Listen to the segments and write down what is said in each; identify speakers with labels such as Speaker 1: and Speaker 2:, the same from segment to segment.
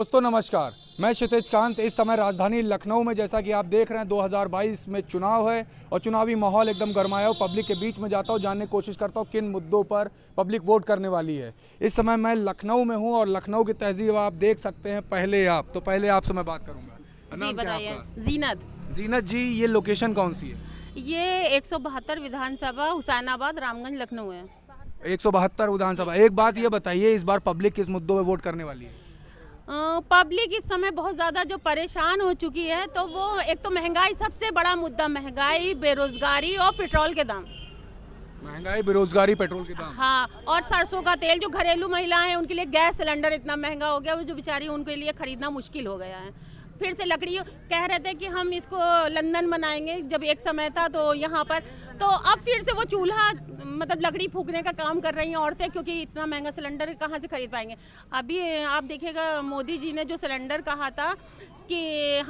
Speaker 1: दोस्तों नमस्कार, मैं क्षितिज कांत। इस समय राजधानी लखनऊ में जैसा कि आप देख रहे हैं 2022 में चुनाव है और चुनावी माहौल एकदम गरमाया हो। पब्लिक के बीच में जाता हूँ, जानने की कोशिश करता हूँ किन मुद्दों पर पब्लिक वोट करने वाली है। इस समय मैं लखनऊ में हूँ और लखनऊ की तहजीब आप देख सकते हैं। पहले आपसे मैं बात करूँगा।
Speaker 2: जी बताइए।
Speaker 1: जीनत जी, ये लोकेशन कौन सी है?
Speaker 2: ये 172 विधानसभा हुसैनाबाद रामगंज लखनऊ है।
Speaker 1: 172 विधानसभा। एक बात ये बताइए, इस बार पब्लिक किस मुद्दों पे वोट करने वाली है?
Speaker 2: पब्लिक इस समय बहुत ज़्यादा जो परेशान हो चुकी है, तो वो एक तो महंगाई, सबसे बड़ा मुद्दा महंगाई, बेरोजगारी और पेट्रोल के दाम।
Speaker 1: महंगाई, बेरोजगारी, पेट्रोल के दाम।
Speaker 2: हाँ, और सरसों का तेल। जो घरेलू महिलाएं हैं उनके लिए गैस सिलेंडर इतना महंगा हो गया, वो जो बेचारी उनके लिए खरीदना मुश्किल हो गया है। फिर से लकड़ी कह रहे थे कि हम इसको लंदन बनाएंगे, जब एक समय था तो यहाँ पर, तो अब फिर से वो चूल्हा मतलब लकड़ी फूकने का काम कर रही हैं औरतें, क्योंकि इतना महंगा सिलेंडर कहाँ से खरीद पाएंगे। अभी आप देखिएगा, मोदी जी ने जो सिलेंडर कहा था कि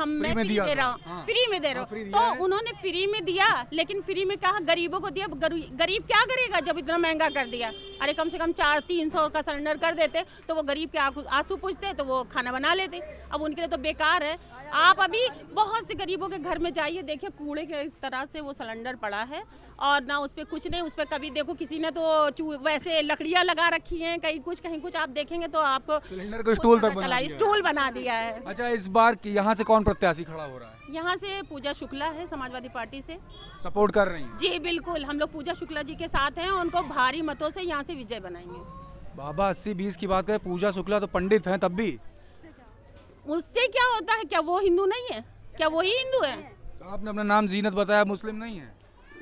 Speaker 2: मैं फ्री दे रहा हूँ, फ्री में दे रहा हूँ, तो उन्होंने फ्री में दिया, लेकिन फ्री में कहा गरीबों को दिया। गरीब क्या करेगा जब इतना महंगा कर दिया? अरे कम से कम 400-300 का सिलेंडर कर देते तो वो गरीब के आंसू पूछते, तो वो खाना बना लेते। अब उनके लिए तो बेकार है। आप अभी बहुत से गरीबों के घर में जाइए, देखिए कूड़े के तरह से वो सिलेंडर पड़ा है और ना उस पर कुछ नहीं। उस पर कभी देखो किसी ने तो वैसे लकड़ियाँ लगा रखी हैं, कहीं कुछ आप देखेंगे तो आपको
Speaker 1: सिलेंडर को स्टूल
Speaker 2: बना दिया है।
Speaker 1: अच्छा, इस बार यहाँ से कौन प्रत्याशी खड़ा हो रहा है?
Speaker 2: यहाँ से पूजा शुक्ला है, समाजवादी पार्टी से
Speaker 1: सपोर्ट कर रही हैं? जी
Speaker 2: बिल्कुल, हम लोग पूजा शुक्ला जी के साथ हैं, उनको भारी मतों से यहाँ से विजय बनाएंगे।
Speaker 1: बाबा 80-20 की बात करें, पूजा शुक्ला तो पंडित हैं, तब भी
Speaker 2: उससे क्या होता है? क्या वो हिंदू नहीं है? क्या वो ही हिंदू है?
Speaker 1: तो आपने अपना नाम जीनत बताया, मुस्लिम नहीं है?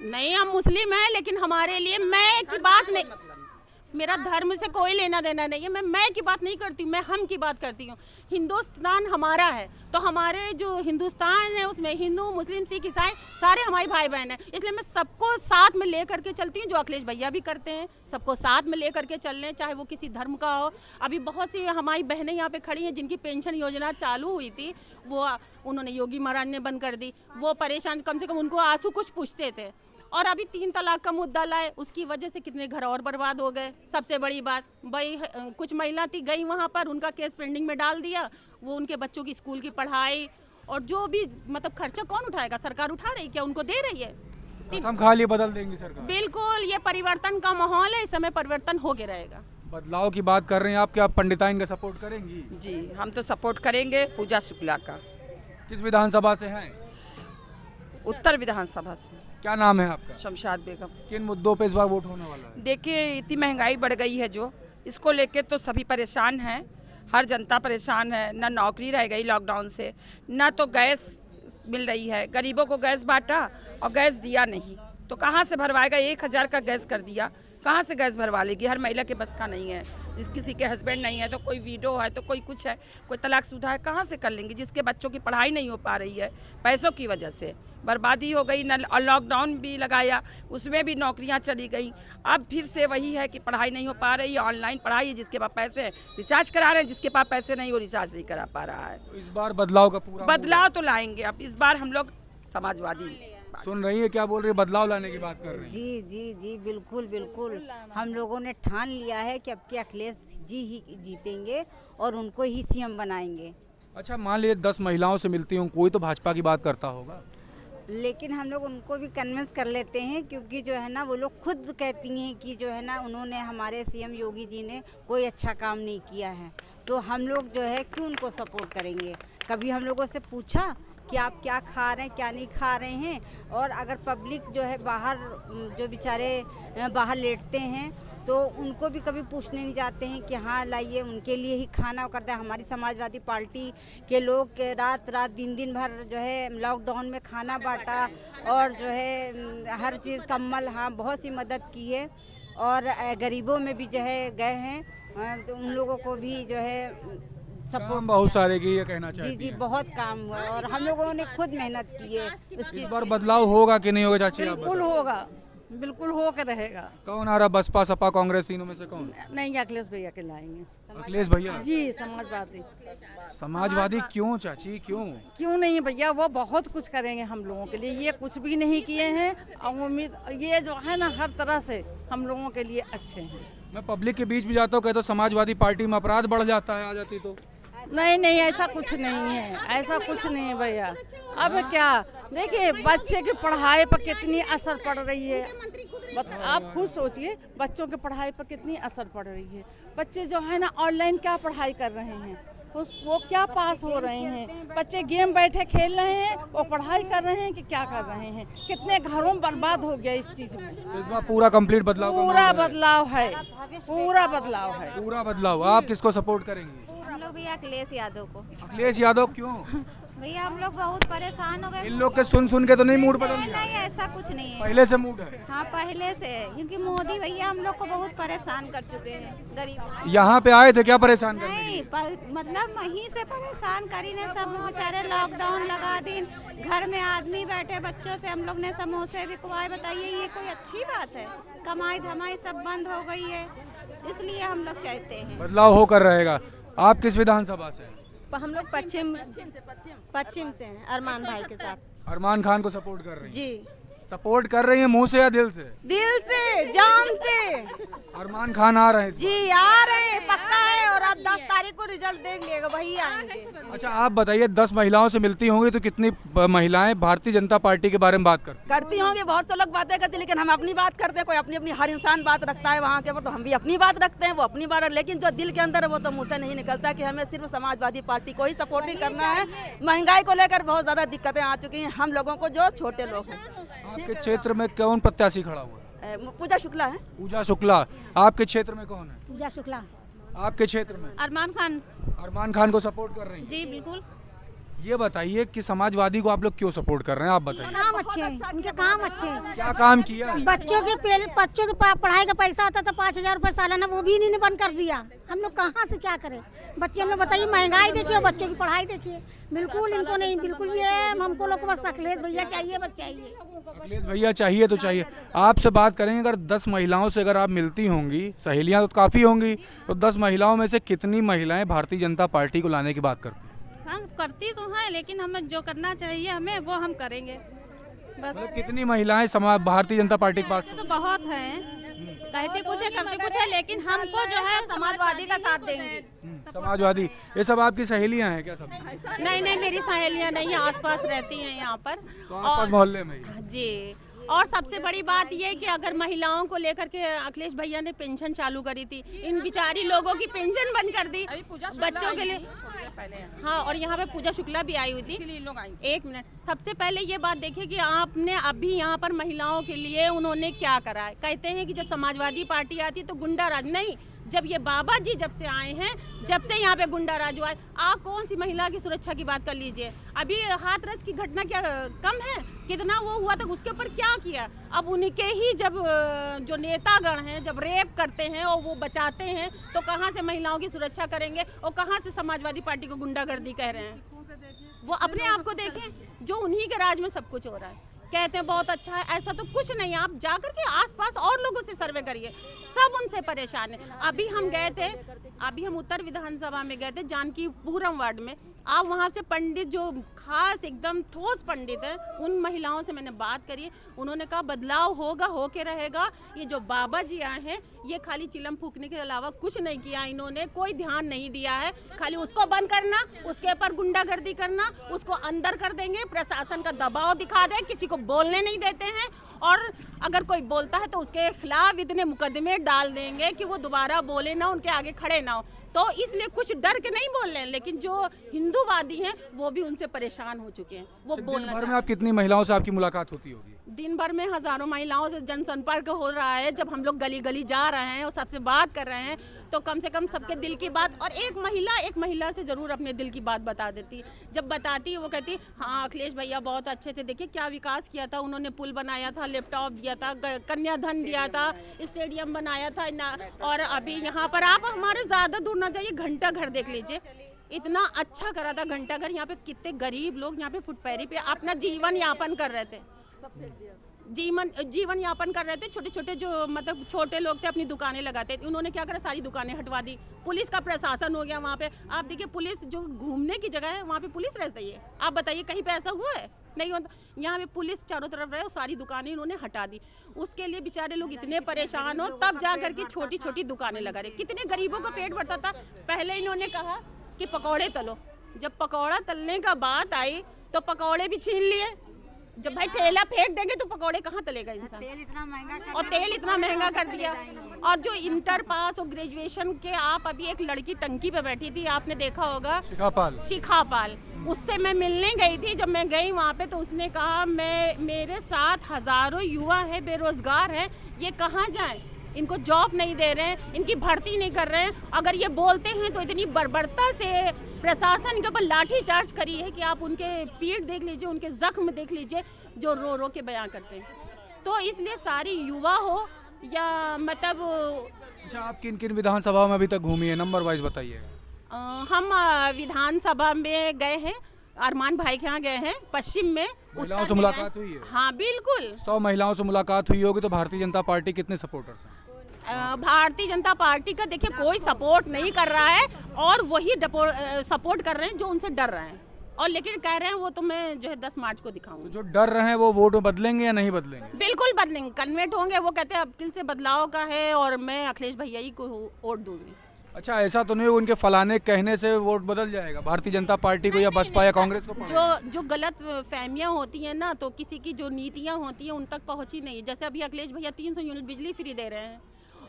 Speaker 2: नहीं, हम मुस्लिम हैं, लेकिन हमारे लिए मैं की बात नहीं, मेरा धर्म से कोई लेना देना नहीं है। मैं की बात नहीं करती, मैं हम की बात करती हूँ। हिंदुस्तान हमारा है, तो हमारे जो हिंदुस्तान है उसमें हिंदू, मुस्लिम, सिख, ईसाई सारे हमारे भाई बहन हैं। इसलिए मैं सबको साथ में ले करके चलती हूँ, जो अखिलेश भैया भी करते हैं। सबको साथ में ले करके चल रहे, चाहे वो किसी धर्म का हो। अभी बहुत सी हमारी बहनें यहाँ पे खड़ी हैं जिनकी पेंशन योजना चालू हुई थी, वो उन्होंने योगी महाराज ने बंद कर दी। वो परेशान, कम से कम उनको आंसू कुछ पूछते थे। और अभी 3 तलाक का मुद्दा लाए, उसकी वजह से कितने घर और बर्बाद हो गए। सबसे बड़ी बात भाई, कुछ महिला थी गई वहाँ पर, उनका केस पेंडिंग में डाल दिया। वो उनके बच्चों की स्कूल की पढ़ाई और जो भी मतलब खर्चा कौन उठाएगा? सरकार उठा रही, क्या उनको दे रही है?
Speaker 1: कसम खा लिए बदल देंगी सरकार।
Speaker 2: बिल्कुल, ये परिवर्तन का माहौल है, इस समय परिवर्तन हो के रहेगा।
Speaker 1: बदलाव की बात कर रहे हैं आप, क्या आप पंडिताइन का सपोर्ट करेंगी?
Speaker 3: जी, हम तो सपोर्ट करेंगे पूजा शुक्ला का।
Speaker 1: किस विधानसभा से हैं?
Speaker 3: उत्तर विधानसभा से।
Speaker 1: क्या नाम है आपका?
Speaker 3: शमशाद बेगम।
Speaker 1: किन मुद्दों पे इस बार वोट होने वाला है?
Speaker 3: देखिए, इतनी महंगाई बढ़ गई है जो, इसको लेके तो सभी परेशान हैं। हर जनता परेशान है। ना नौकरी रह गई लॉकडाउन से, ना तो गैस मिल रही है। गरीबों को गैस बांटा और गैस दिया नहीं, तो कहाँ से भरवाएगा? 1000 का गैस कर दिया, कहाँ से गैस भरवा लेगी? हर महिला के बस का नहीं है। किसी के हस्बैंड नहीं है, तो कोई विडो है, तो कोई कुछ है, कोई तलाकशुदा है, कहाँ से कर लेंगी? जिसके बच्चों की पढ़ाई नहीं हो पा रही है पैसों की वजह से, बर्बादी हो गई। न लॉकडाउन भी लगाया, उसमें भी नौकरियां चली गई। अब फिर से वही है कि पढ़ाई नहीं हो पा रही है। ऑनलाइन पढ़ाई है, जिसके पास पैसे हैं रिचार्ज करा रहे हैं, जिसके पास पैसे नहीं वो रिचार्ज नहीं करा पा रहा है।
Speaker 1: तो इस बार बदलाव का पूरा
Speaker 3: बदलाव तो लाएंगे। अब इस बार हम लोग समाजवादी।
Speaker 1: सुन रही है क्या बोल रही है? बदलाव लाने की बात कर रही है।
Speaker 4: जी जी जी, बिल्कुल बिल्कुल। हम लोगों ने ठान लिया है कि अब के अखिलेश जी ही जीतेंगे और उनको ही सीएम बनाएंगे।
Speaker 1: अच्छा, मान लीजिए 10 महिलाओं से मिलती हूँ, कोई तो भाजपा की बात करता होगा,
Speaker 4: लेकिन हम लोग उनको भी कन्विंस कर लेते हैं, क्योंकि जो है ना वो लोग खुद कहती हैं कि जो है ना उन्होंने, हमारे सीएम योगी जी ने कोई अच्छा काम नहीं किया है, तो हम लोग जो है क्यों उनको सपोर्ट करेंगे? कभी हम लोगों से पूछा कि आप क्या खा रहे हैं, क्या नहीं खा रहे हैं? और अगर पब्लिक जो है बाहर, जो बेचारे बाहर लेटते हैं, तो उनको भी कभी पूछने नहीं जाते हैं कि हाँ लाइए, उनके लिए ही खाना करता है। हमारी समाजवादी पार्टी के लोग रात दिन भर जो है लॉकडाउन में खाना बांटा और जो है हर चीज़ कम्बल, हाँ बहुत सी मदद की है। और गरीबों में भी जो है गए हैं, तो उन लोगों को भी जो है
Speaker 1: सपोर्ट बहुत सारे की, ये कहना चाहिए।
Speaker 4: जी जी, बहुत काम हुआ और हम लोगों ने खुद मेहनत की है।
Speaker 1: इस बार बदलाव होगा कि नहीं होगा चाची?
Speaker 5: बिल्कुल होगा, बिल्कुल हो के रहेगा।
Speaker 1: कौन आ रहा? बसपा, सपा, कांग्रेस, तीनों में से कौन?
Speaker 5: नहीं, अखिलेश भैया के लाएंगे।
Speaker 1: अखिलेश भैया? जी,
Speaker 5: समाजवादी।
Speaker 1: समाजवादी क्यों चाची, क्यों?
Speaker 5: क्यों नहीं भैया, वो बहुत कुछ करेंगे हम लोगों के लिए। ये कुछ भी नहीं किए हैं और उम्मीद, ये जो है ना हर तरह से हम लोगों के लिए अच्छे हैं।
Speaker 1: मैं पब्लिक के बीच में जाता हूँ, कहता हूँ समाजवादी पार्टी में अपराध बढ़ जाता है, आ जाती तो
Speaker 5: नहीं नहीं, ऐसा कुछ नहीं है, ऐसा कुछ नहीं है भैया। अब क्या देखिए, बच्चे की पढ़ाई पर कितनी असर पड़ रही है। आप खुद सोचिए, बच्चों की पढ़ाई पर कितनी असर पड़ रही है। बच्चे जो है ना ऑनलाइन क्या पढ़ाई कर रहे हैं, वो क्या पास हो रहे हैं। बच्चे गेम बैठे खेल रहे हैं, वो पढ़ाई कर रहे हैं कि क्या कर रहे हैं। कितने घरों बर्बाद हो गया इस चीज में।
Speaker 1: इस बार पूरा कंप्लीट बदलाव का
Speaker 5: पूरा
Speaker 1: माहौल है।
Speaker 5: बदलाव है, पूरा बदलाव है।
Speaker 1: पूरा बदलाव। आप किसको सपोर्ट करेंगी?
Speaker 6: हम लोग भैया अखिलेश यादव को।
Speaker 1: अखिलेश यादव क्यों?
Speaker 6: भैया हम लोग बहुत परेशान हो गए।
Speaker 1: इन लोग के सुन के तो नहीं मूड बदल गया?
Speaker 6: नहीं, ऐसा कुछ नहीं है।
Speaker 1: पहले से मूड है?
Speaker 6: हाँ, पहले से है, क्योंकि मोदी भैया हम लोग को बहुत परेशान कर चुके हैं, गरीब।
Speaker 1: यहाँ पे आए थे क्या परेशान करने के
Speaker 6: नहीं,
Speaker 1: लिए?
Speaker 6: मतलब वहीं से परेशान करी ने सब बेचारे। लॉकडाउन लगा दिन, घर में आदमी बैठे, बच्चों से हम लोग ने समोसे भी खुआए। बताइए ये कोई अच्छी बात है? कमाई धमाई सब बंद हो गई है, इसलिए हम लोग चाहते हैं
Speaker 1: बदलाव होकर रहेगा। आप किस विधानसभा से?
Speaker 7: हम लोग पश्चिम से हैं, अरमान भाई के साथ।
Speaker 1: अरमान खान को सपोर्ट कर रही हैं?
Speaker 7: जी,
Speaker 1: सपोर्ट कर रही हैं मुंह से या दिल से?
Speaker 7: दिल से, जान से।
Speaker 1: अरमान खान आ रहे हैं इस बार?
Speaker 7: जी आ रहे हैं, पक्का है। और अब 10 तारीख को रिजल्ट देख लिएगा, वही आएंगे।
Speaker 1: अच्छा, आप बताइए, 10 महिलाओं से मिलती होंगी तो कितनी महिलाएं भारतीय जनता पार्टी के बारे में बात
Speaker 8: करती होंगी? बहुत से लोग बातें करते हैं, लेकिन हम अपनी बात करते हैं। कोई अपनी अपनी, हर इंसान बात रखता है वहाँ के ऊपर, तो हम भी अपनी बात रखते हैं, वो अपनी बात। लेकिन जो दिल के अंदर है वो तो मुँह से नहीं निकलता कि हमें सिर्फ समाजवादी पार्टी को ही सपोर्ट नहीं करना है। महंगाई को लेकर बहुत ज्यादा दिक्कतें आ चुकी हैं हम लोगों को, जो छोटे लोग हैं।
Speaker 1: आपके क्षेत्र में कौन प्रत्याशी खड़ा हुआ है?
Speaker 8: पूजा शुक्ला है।
Speaker 1: पूजा शुक्ला। आपके क्षेत्र में कौन है?
Speaker 7: पूजा शुक्ला।
Speaker 1: आपके क्षेत्र में?
Speaker 2: अरमान खान।
Speaker 1: अरमान खान को सपोर्ट कर रही हैं?
Speaker 2: जी बिल्कुल।
Speaker 1: ये बताइए कि समाजवादी को आप लोग क्यों सपोर्ट कर रहे हैं? आप बताइए।
Speaker 7: काम अच्छे हैं, उनके काम अच्छे हैं।
Speaker 1: क्या काम किया है?
Speaker 7: बच्चों के पढ़ाई का पैसा आता था 5000 रुपये सालाना, वो भी इन्हीं ने बंद कर दिया। हम लोग कहाँ से क्या करें? बच्चे हमें बताइए, महंगाई देखिए, बच्चों की पढ़ाई देखिए। बिल्कुल इनको नहीं, बिल्कुल ये हमको लोग को बस अखिलेश भैया चाहिए, बस चाहिए।
Speaker 1: अखिलेश भैया चाहिए तो चाहिए। आपसे बात करेंगे, अगर 10 महिलाओं से अगर आप मिलती होंगी, सहेलियां तो काफ़ी होंगी, तो 10 महिलाओं में से कितनी महिलाएं भारतीय जनता पार्टी को लाने की बात करती हैं?
Speaker 2: हम करती तो हैं, लेकिन हमें जो करना चाहिए हमें वो हम करेंगे बस।
Speaker 1: मतलब कितनी महिलाएं भारतीय जनता पार्टी के पास?
Speaker 2: तो बहुत हैं, कहती कुछ है करती कुछ है, लेकिन हमको जो है
Speaker 7: समाजवादी का साथ देंगे।
Speaker 1: समाजवादी। ये सब आपकी सहेलियां हैं क्या सब?
Speaker 2: नहीं नहीं, मेरी सहेलियां नहीं, आसपास रहती हैं यहाँ पर।
Speaker 1: तो आसपास मोहल्ले में ही?
Speaker 2: जी। और सबसे बड़ी बात ये है कि अगर महिलाओं को लेकर के अखिलेश भैया ने पेंशन चालू करी थी, इन बिचारी लोगों की पेंशन बंद कर दी बच्चों के लिए। हाँ, और यहाँ पे पूजा शुक्ला भी आई हुई थी। एक मिनट, सबसे पहले ये बात देखिए कि आपने अभी यहाँ पर महिलाओं के लिए उन्होंने क्या करा है। कहते हैं कि जब समाजवादी पार्टी आती तो गुंडा राज, नहीं, जब ये बाबा जी जब से आए हैं, जब से यहाँ पे गुंडा राज हुआ है। आप कौन सी महिला की सुरक्षा की बात कर लीजिए। अभी हाथरस की घटना क्या कम है? कितना वो हुआ था, उसके ऊपर क्या किया? अब उनके ही जब जो नेतागण हैं जब रेप करते हैं और वो बचाते हैं, तो कहाँ से महिलाओं की सुरक्षा करेंगे और कहाँ से समाजवादी पार्टी को गुंडागर्दी कह रहे हैं? वो अपने आप को देखें, जो उन्हीं के राज में सब कुछ हो रहा है। कहते हैं बहुत अच्छा है, ऐसा तो कुछ नहीं। आप जाकर के आसपास और लोगों से सर्वे करिए, सब उनसे परेशान है। अभी हम गए थे, अभी हम उत्तर विधानसभा में गए थे, जानकीपुरम वार्ड में। आप वहाँ से पंडित जो खास एकदम ठोस पंडित हैं, उन महिलाओं से मैंने बात करी। उन्होंने कहा बदलाव होगा, होके रहेगा। ये जो बाबा जी आए हैं, ये खाली चिलम फूकने के अलावा कुछ नहीं किया इन्होंने, कोई ध्यान नहीं दिया है। खाली उसको बंद करना, उसके ऊपर गुंडागर्दी करना, उसको अंदर कर देंगे, प्रशासन का दबाव दिखा दे, किसी को बोलने नहीं देते हैं। और अगर कोई बोलता है तो उसके खिलाफ इतने मुकदमे डाल देंगे कि वो दोबारा बोले ना, उनके आगे खड़े ना हो। तो इसलिए कुछ डर के नहीं बोल रहे हैं, लेकिन जो हिंदूवादी हैं वो भी उनसे परेशान हो चुके हैं। वो बोलना,
Speaker 1: दिन भर में आप कितनी महिलाओं से आपकी मुलाकात होती होगी?
Speaker 2: दिन भर में हजारों महिलाओं से जनसंपर्क हो रहा है। जब हम लोग गली गली जा रहे हैं और सबसे बात कर रहे हैं, तो कम से कम सबके दिल की बात, और एक महिला से जरूर अपने दिल की बात बता देती। जब बताती है वो कहती हाँ अखिलेश भैया बहुत अच्छे थे, देखिए क्या विकास किया था उन्होंने, पुल बनाया था, लैपटॉप दिया था, कन्याधन दिया था, स्टेडियम बनाया था ना। और अभी यहाँ पर आप हमारे ज़्यादा दूर ना जाइए, घंटा घर देख लीजिए, इतना अच्छा करा था घंटा घर। यहाँ पे कितने गरीब लोग यहाँ पे फुटपैरी पे अपना जीवन यापन कर रहे थे, जीवन यापन कर रहे थे। छोटे छोटे जो मतलब छोटे लोग थे अपनी दुकानें लगाते थे, उन्होंने क्या करा, सारी दुकानें हटवा दी। पुलिस का प्रशासन हो गया वहाँ पे। आप देखिए, पुलिस जो घूमने की जगह है वहाँ पे पुलिस रहती है। आप बताइए कहीं पे ऐसा हुआ है? नहीं होता। यहाँ पे पुलिस चारों तरफ रहे और सारी दुकानें इन्होंने हटा दी। उसके लिए बेचारे लोग इतने परेशान हो, तब जा करके छोटी छोटी दुकानें लगा रहे। कितने गरीबों का पेट भरता था। पहले इन्होंने कहा कि पकौड़े तलो। जब पकौड़ा तलने का बात आई तो पकौड़े भी छीन लिए। जब भाई ठेला फेंक देंगे तो पकौड़े कहाँ तलेगा इंसान।
Speaker 4: तेल इतना महंगा कर
Speaker 2: और तेल इतना महंगा कर दिया। और जो इंटर पास और ग्रेजुएशन के, आप अभी एक लड़की टंकी पे बैठी थी, आपने देखा होगा, शिखापाल, उससे मैं मिलने गई थी। जब मैं गई वहाँ पे तो उसने कहा मेरे साथ हजारों युवा है, बेरोजगार हैं, ये कहाँ जाएं, इनको जॉब नहीं दे रहे हैं, इनकी भर्ती नहीं कर रहे हैं। अगर ये बोलते हैं तो इतनी बर्बरता से प्रशासन के ऊपर लाठी चार्ज करी है कि आप उनके पीठ देख लीजिए, उनके जख्म देख लीजिए, जो रो रो के बयां करते हैं। तो इसलिए सारी युवा हो या मतलब।
Speaker 1: अच्छा, आप किन किन विधानसभा में अभी तक घूमी है, नंबर वाइज बताइएगा।
Speaker 2: हम विधानसभा में गए हैं, अरमान भाई के यहाँ गए हैं, पश्चिम में।
Speaker 1: महिलाओं से मुलाकात हुई है?
Speaker 2: हाँ बिल्कुल।
Speaker 1: 100 महिलाओं से मुलाकात हुई होगी। तो भारतीय जनता पार्टी कितने सपोर्टर्स हैं?
Speaker 2: भारतीय जनता पार्टी का देखिए कोई सपोर्ट नहीं कर रहा है, और वही सपोर्ट कर रहे हैं जो उनसे डर रहे हैं, और लेकिन कह रहे हैं वो तो मैं जो है 10 मार्च को दिखाऊंगा।
Speaker 1: तो जो डर रहे हैं वो वोट में बदलेंगे या नहीं बदलेंगे?
Speaker 2: बिल्कुल बदलेंगे, कन्वर्ट होंगे। वो कहते हैं अब्किल से बदलाव का है और मैं अखिलेश भैया ही को वोट दूंगी।
Speaker 1: अच्छा, ऐसा तो नहीं उनके फलाने कहने से वोट बदल जाएगा भारतीय जनता पार्टी को या बसपा या कांग्रेस को?
Speaker 2: जो गलत फहमियां होती हैं ना, तो किसी की जो नीतियां होती हैं उन तक पहुंची नहीं। जैसे अभी अखिलेश भैया 300 यूनिट बिजली फ्री दे रहे हैं,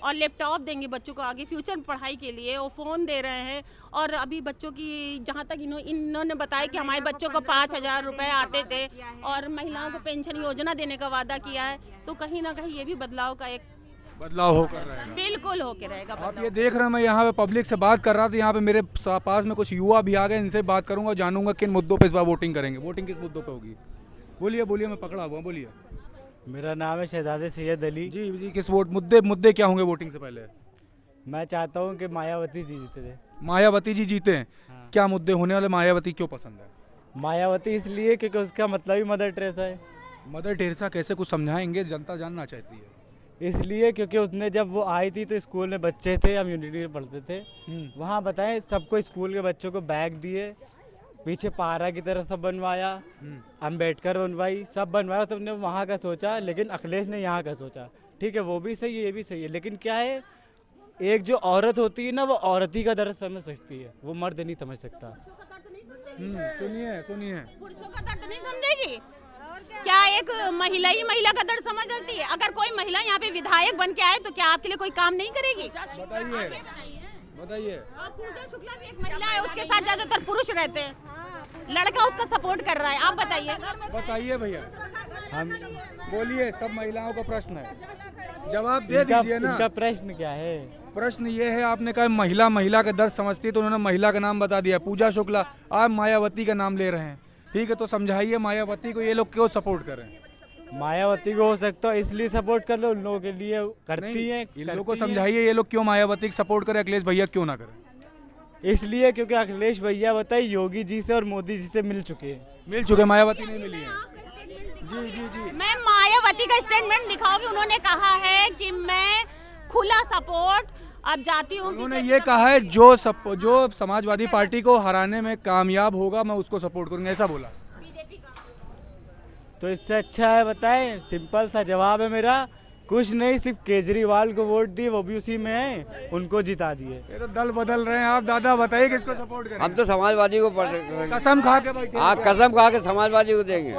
Speaker 2: और लैपटॉप देंगे बच्चों को आगे फ्यूचर पढ़ाई के लिए, और फ़ोन दे रहे हैं। और अभी बच्चों की जहाँ तक इन्होंने बताया कि हमारे बच्चों को 5,000 रुपये आते थे, और महिलाओं को पेंशन योजना देने का वादा किया है। तो कहीं ना कहीं ये भी बदलाव का एक
Speaker 1: बदलाव होकर रहेगा।
Speaker 2: बिल्कुल होकर रहेगा।
Speaker 1: आप ये देख रहे हैं, मैं यहाँ पे पब्लिक से बात कर रहा था, यहाँ पे मेरे पास में कुछ युवा भी आ गए, इनसे बात करूंगा, जानूंगा किन मुद्दों पे इस बार वोटिंग करेंगे। वोटिंग किस मुद्दों पे होगी? बोलिए बोलिए, मैं पकड़ा हुआ, बोलिए।
Speaker 9: मेरा नाम है शहजादे सैयद अली।
Speaker 1: जी जी, किस मुद्दे क्या होंगे वोटिंग से पहले?
Speaker 9: मैं चाहता हूँ कि मायावती जी जीते थे।
Speaker 1: मायावती जी जीते हैं? हाँ। क्या मुद्दे होने वाले? मायावती क्यों पसंद है?
Speaker 9: मायावती इसलिए क्योंकि उसका मतलब ही मदर टेरेसा है।
Speaker 1: मदर टेरेसा कैसे, कुछ समझाएंगे, जनता जानना चाहती है।
Speaker 9: इसलिए क्योंकि उसने जब वो आई थी तो स्कूल में बच्चे थे, हम यूनिटी में पढ़ते थे, वहाँ बताएं सबको स्कूल के बच्चों को बैग दिए, पीछे पारा की तरह सब बनवाया, अम्बेडकर बनवाई, सब बनवाया। सबने वहाँ का सोचा, लेकिन अखिलेश ने यहाँ का सोचा। ठीक है, वो भी सही है, ये भी सही है, लेकिन क्या है, एक जो औरत होती है ना, वो औरत ही का दर्द समझ सकती है, वो मर्द नहीं समझ सकता।
Speaker 1: सुनिए
Speaker 2: पुरुषों का दर्द नहीं समझेगी क्या? एक महिला ही महिला का दर्द समझ जाती है। अगर कोई महिला यहाँ पे विधायक बन के आए तो क्या आपके लिए कोई काम नहीं करेगी?
Speaker 1: बताइए।
Speaker 2: पूजा शुक्ला भी एक महिला है, उसके साथ ज्यादातर पुरुष रहते हैं, लड़का उसका सपोर्ट कर रहा है। आप
Speaker 1: बताइए भैया, हम बोलिए, सब महिलाओं का प्रश्न है, जवाब दे दीजिए ना।
Speaker 9: इनका प्रश्न क्या है?
Speaker 1: प्रश्न ये है, आपने कहा महिला का दर्द समझती है, तो उन्होंने महिला का नाम बता दिया, पूजा शुक्ला। आप मायावती का नाम ले रहे हैं, ठीक है, तो समझाइए मायावती को ये लोग क्यों सपोर्ट कर रहे हैं?
Speaker 9: मायावती को हो सकता है इसलिए सपोर्ट कर लो, उन लोगों के लिए करती हैं।
Speaker 1: इन लोगों को समझाइए ये लोग क्यों मायावती को सपोर्ट करें, अखिलेश भैया क्यों ना करें?
Speaker 9: इसलिए क्योंकि अखिलेश भैया बताइए योगी जी से और मोदी जी से मिल चुके हैं।
Speaker 1: मायावती नहीं मिली है। जी जी जी,
Speaker 2: मैं मायावती का स्टेटमेंट दिखाऊंगी। उन्होंने कहा है कि मैं खुला सपोर्ट अब जाती हूँ।
Speaker 1: उन्होंने ये कहा है जो समाजवादी पार्टी को हराने में कामयाब होगा मैं उसको सपोर्ट करूंगा, ऐसा बोला।
Speaker 9: तो इससे अच्छा है बताएं, सिंपल सा जवाब है मेरा, कुछ नहीं, सिर्फ केजरीवाल को वोट दिए, वो भी उसी में है, उनको जिता दिए।
Speaker 1: ये तो दल बदल रहे हैं आप। दादा बताइए किसको सपोर्ट करें?
Speaker 10: हम तो समाजवादी को
Speaker 1: कसम खा के बैठे।
Speaker 10: हाँ, कसम खा के समाजवादी को देंगे,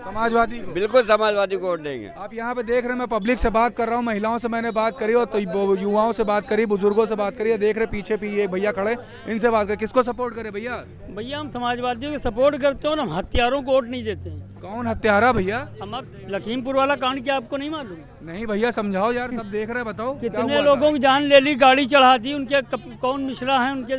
Speaker 1: समाजवादी को,
Speaker 10: बिल्कुल समाजवादी को वोट देंगे।
Speaker 1: आप यहाँ पे देख रहे हैं, मैं पब्लिक से बात कर रहा हूँ, महिलाओं से मैंने बात करी, और तो युवाओं से बात करी, बुजुर्गों से बात करी, देख रहे पीछे ये भैया खड़े, इनसे बात कर, किसको सपोर्ट करे भैया?
Speaker 11: भैया हम समाजवादियों को सपोर्ट करते हो, हम हत्यारों को वोट नहीं देते हैं।
Speaker 1: कौन हत्यारा भैया?
Speaker 11: हम लखीमपुर वाला कांड क्या आपको नहीं मालूम?
Speaker 1: नहीं भैया, समझाओ यार, सब देख रहे हैं, बताओ
Speaker 11: कितने लोगों की जान ले ली, गाड़ी चढ़ा दी। उनके कौन मिश्रा हैं, उनके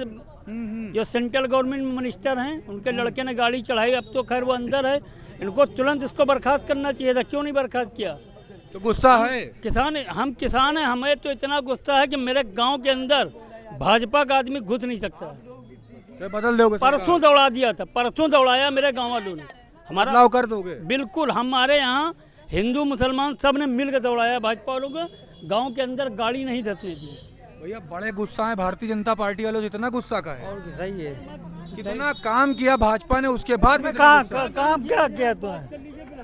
Speaker 11: जो सेंट्रल गवर्नमेंट मिनिस्टर हैं, उनके लड़के ने गाड़ी चढ़ाई। अब तो खैर वो अंदर है, इनको तुरंत इसको बर्खास्त करना चाहिए था, क्यों नहीं बर्खास्त किया?
Speaker 1: तो गुस्सा है?
Speaker 11: हम किसान हैं, हमें तो इतना गुस्सा है कि मेरे गाँव के अंदर भाजपा का आदमी घुस नहीं सकता।
Speaker 1: बदल दोगे?
Speaker 11: परसों दौड़ा दिया था, परसों दौड़ाया मेरे गाँव वालों ने।
Speaker 1: हमारा कर दोगे?
Speaker 11: बिल्कुल, हमारे यहाँ हिंदू मुसलमान सब ने मिलकर दौड़ाया भाजपा वालों को, गांव के अंदर गाड़ी नहीं धसने दी।
Speaker 1: भैया बड़े गुस्सा है भारतीय जनता पार्टी वालों, जितना गुस्सा का है।
Speaker 9: और सही है,
Speaker 1: कितना काम किया भाजपा ने, उसके बाद में
Speaker 9: काम क्या किया तो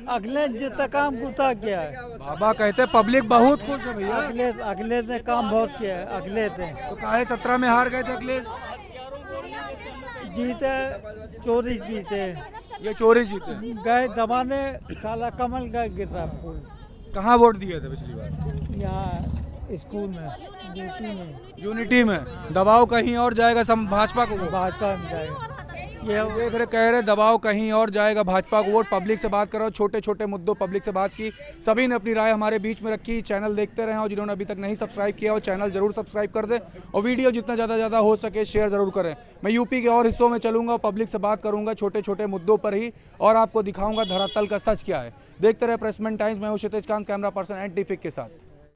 Speaker 9: अखिलेश जितना काम कुत्ता किया है।
Speaker 1: बाबा कहते पब्लिक बहुत खुश है भैया।
Speaker 9: अखिलेश ने काम बहुत किया है। अखिलेश ने
Speaker 1: तो काहे 17 में हार गए थे अखिलेश?
Speaker 12: जीते चोरी जीते,
Speaker 1: ये चोरी जीते।
Speaker 12: गए दबाने, साला कमल का गिरा फूल।
Speaker 1: कहाँ वोट दिए थे पिछली बार?
Speaker 12: यहाँ स्कूल में, यूपी में।
Speaker 1: यूनिटी में दबाव कहीं और जाएगा, सब भाजपा को वोट।
Speaker 12: भाजपा में जाएगा। ये
Speaker 1: देख रहे, कह रहे दबाव कहीं और जाएगा, भाजपा को वोट। पब्लिक से बात करो, छोटे छोटे मुद्दों पब्लिक से बात की, सभी ने अपनी राय हमारे बीच में रखी। चैनल देखते रहें और जिन्होंने अभी तक नहीं सब्सक्राइब किया वो चैनल जरूर सब्सक्राइब कर दें और वीडियो जितना ज़्यादा हो सके शेयर जरूर करें। मैं यूपी के और हिस्सों में चलूंगा और पब्लिक से बात करूंगा छोटे छोटे मुद्दों पर ही, और आपको दिखाऊंगा धरातल का सच क्या है। देखते रहे प्रेसमेंट टाइम्स। मैं हूं क्षितिज कांत, कैमरा पर्सन एंटीफिक के साथ।